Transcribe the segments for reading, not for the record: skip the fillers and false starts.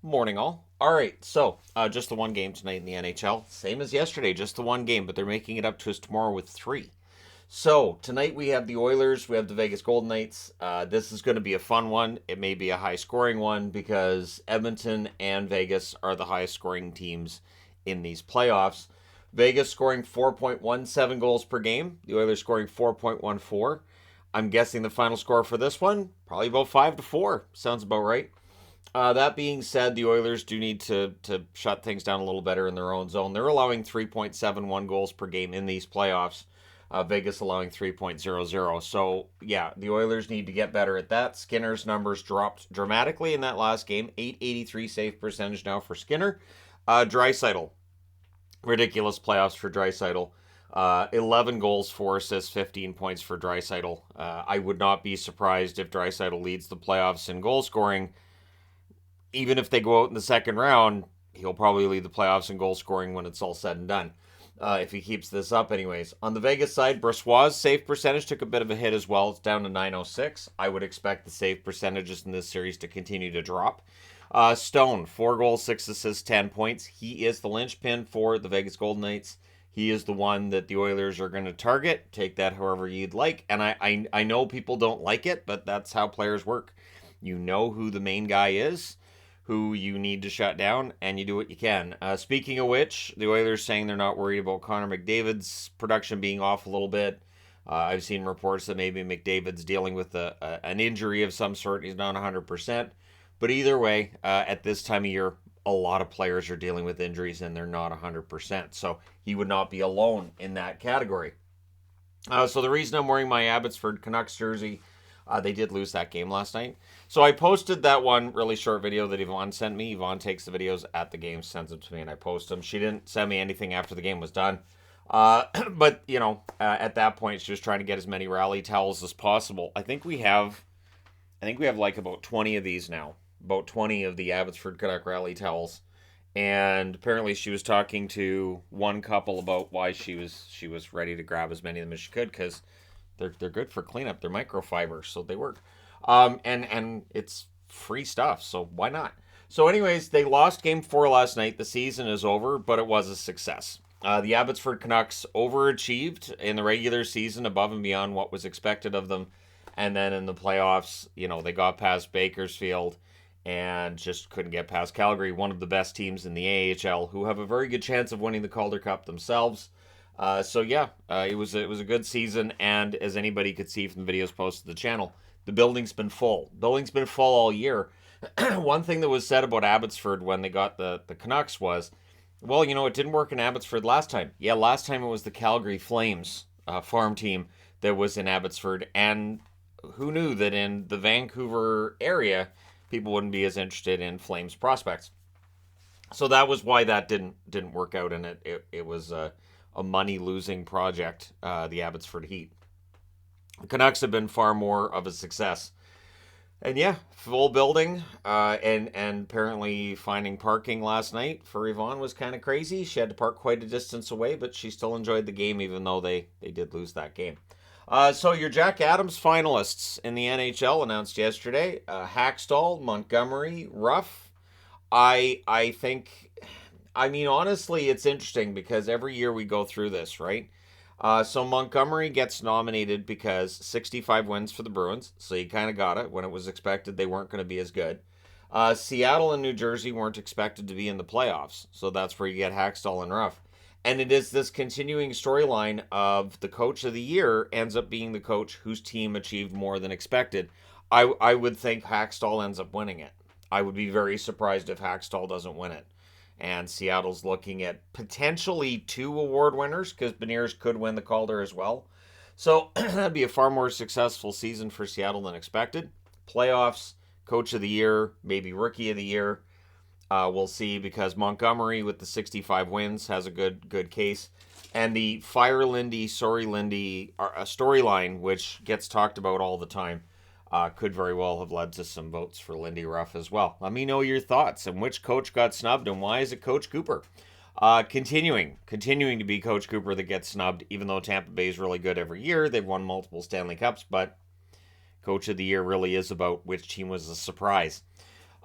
Morning, all. All right, so just the one game tonight in the NHL. Same as yesterday, just the one game, but they're making it up to us tomorrow with three. So tonight we have the Oilers, we have the Vegas Golden Knights. This is going to be a fun one. It may be a high scoring one because Edmonton and Vegas are the highest scoring teams in these playoffs. Vegas scoring 4.17 goals per game, the Oilers scoring 4.14. I'm guessing the final score for this one, probably about 5-4. Sounds about right. That being said, the Oilers do need to shut things down a little better in their own zone. They're allowing 3.71 goals per game in these playoffs. Vegas allowing 3.00. So, yeah, the Oilers need to get better at that. Skinner's numbers dropped dramatically in that last game. 883 save percentage now for Skinner. Draisaitl. Ridiculous playoffs for Draisaitl. 11 goals, 4 assists, 15 points for Draisaitl. I would not be surprised if Draisaitl leads the playoffs in goal scoring. Even if they go out in the second round, he'll probably lead the playoffs in goal scoring when it's all said and done. If he keeps this up, anyways. On the Vegas side, Brossois' save percentage took a bit of a hit as well. It's down to 906. I would expect the save percentages in this series to continue to drop. Stone, 4 goals, 6 assists, 10 points. He is the linchpin for the Vegas Golden Knights. He is the one that the Oilers are going to target. Take that however you'd like. And I know people don't like it, but that's how players work. You know who the main guy is, who you need to shut down, and you do what you can. Speaking of which, the Oilers saying they're not worried about Connor McDavid's production being off a little bit. I've seen reports that maybe McDavid's dealing with an injury of some sort. He's not 100%. But either way, at this time of year, a lot of players are dealing with injuries and they're not 100%. So he would not be alone in that category. So the reason I'm wearing my Abbotsford Canucks jersey, they did lose that game last night. So I posted that one really short video that Yvonne sent me. Yvonne takes the videos at the game, sends them to me, and I post them. She didn't send me anything after the game was done. But, at that point, she was trying to get as many rally towels as possible. I think we have like about 20 of these now. About 20 of the Abbotsford Canuck rally towels. And apparently she was talking to one couple about why she was ready to grab as many of them as she could because they're good for cleanup. They're microfiber, so they work. And it's free stuff, so why not? So, anyways, they lost Game 4 last night. The season is over, but it was a success. The Abbotsford Canucks overachieved in the regular season above and beyond what was expected of them. And then in the playoffs, they got past Bakersfield and just couldn't get past Calgary, one of the best teams in the AHL, who have a very good chance of winning the Calder Cup themselves. It was a good season, and as anybody could see from the videos posted to the channel, the building's been full. Building's been full all year. One thing that was said about Abbotsford when they got the Canucks was, well, it didn't work in Abbotsford last time. Yeah, last time it was the Calgary Flames farm team that was in Abbotsford, and who knew that in the Vancouver area, people wouldn't be as interested in Flames prospects. So that was why that didn't work out, and it was a money losing project, the Abbotsford Heat. The Canucks have been far more of a success. And yeah, full building, and apparently finding parking last night for Yvonne was kind of crazy. She had to park quite a distance away, but she still enjoyed the game even though they did lose that game. So your Jack Adams finalists in the NHL announced yesterday: Hackstall, Montgomery, Ruff. I think, honestly, it's interesting because every year we go through this, right? So Montgomery gets nominated because 65 wins for the Bruins, so you kind of got it when it was expected they weren't going to be as good. Seattle and New Jersey weren't expected to be in the playoffs, so that's where you get Hackstall and Ruff. And it is this continuing storyline of the coach of the year ends up being the coach whose team achieved more than expected. I would think Hackstall ends up winning it. I would be very surprised if Hackstall doesn't win it. And Seattle's looking at potentially 2 award winners because Beniers could win the Calder as well. So that'd be a far more successful season for Seattle than expected. Playoffs, Coach of the Year, maybe Rookie of the Year. We'll see because Montgomery with the 65 wins has a good case. And the Fire Lindy, Sorry Lindy storyline, which gets talked about all the time, could very well have led to some votes for Lindy Ruff as well. Let me know your thoughts and which coach got snubbed and why is it Coach Cooper? Continuing to be Coach Cooper that gets snubbed, even though Tampa Bay is really good every year. They've won multiple Stanley Cups, but Coach of the Year really is about which team was a surprise.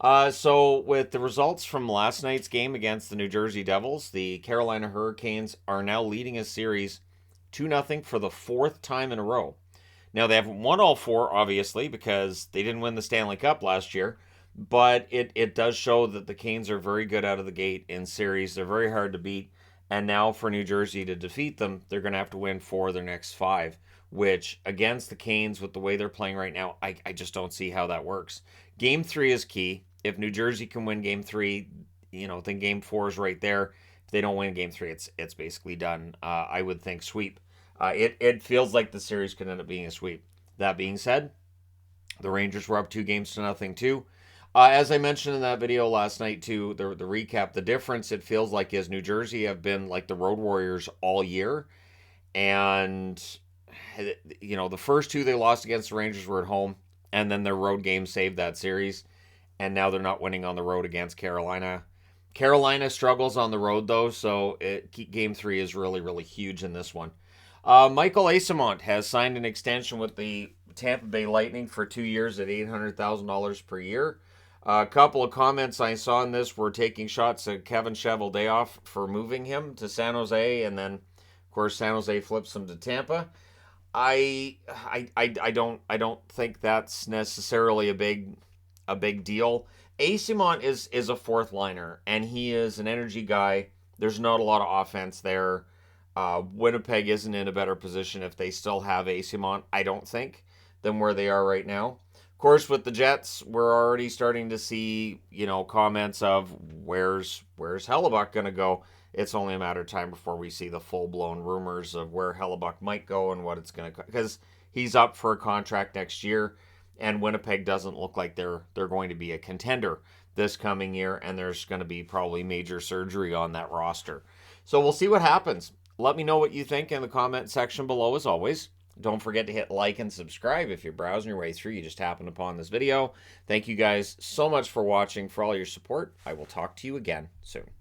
So with the results from last night's game against the New Jersey Devils, the Carolina Hurricanes are now leading a series 2-0 for the fourth time in a row. Now they haven't won all four, obviously, because they didn't win the Stanley Cup last year. But it does show that the Canes are very good out of the gate in series. They're very hard to beat. And now for New Jersey to defeat them, they're going to have to win four of their next five, which against the Canes, with the way they're playing right now, I just don't see how that works. Game three is key. If New Jersey can win game three, then game four is right there. If they don't win game three, it's basically done. I would think sweep. It feels like the series could end up being a sweep. That being said, the Rangers were up 2-0 too. As I mentioned in that video last night too, the recap, the difference it feels like is New Jersey have been like the Road Warriors all year, and the first two they lost against the Rangers were at home, and then their road game saved that series, and now they're not winning on the road against Carolina. Carolina struggles on the road though, so game three is really really huge in this one. Michael Eyssimont has signed an extension with the Tampa Bay Lightning for 2 years at $800,000 per year. A couple of comments I saw in this were taking shots at Kevin Cheveldayoff for moving him to San Jose, and then, of course, San Jose flips him to Tampa. I don't think that's necessarily a big deal. Eyssimont is a fourth liner, and he is an energy guy. There's not a lot of offense there. Winnipeg isn't in a better position if they still have Eyssimont, I don't think, than where they are right now. Of course, with the Jets, we're already starting to see, comments of where's Hellebuck going to go. It's only a matter of time before we see the full-blown rumors of where Hellebuck might go and what it's going to, because he's up for a contract next year, and Winnipeg doesn't look like they're going to be a contender this coming year, and there's going to be probably major surgery on that roster. So we'll see what happens. Let me know what you think in the comment section below, as always. Don't forget to hit like and subscribe if you're browsing your way through. You just happened upon this video. Thank you guys so much for watching, for all your support. I will talk to you again soon.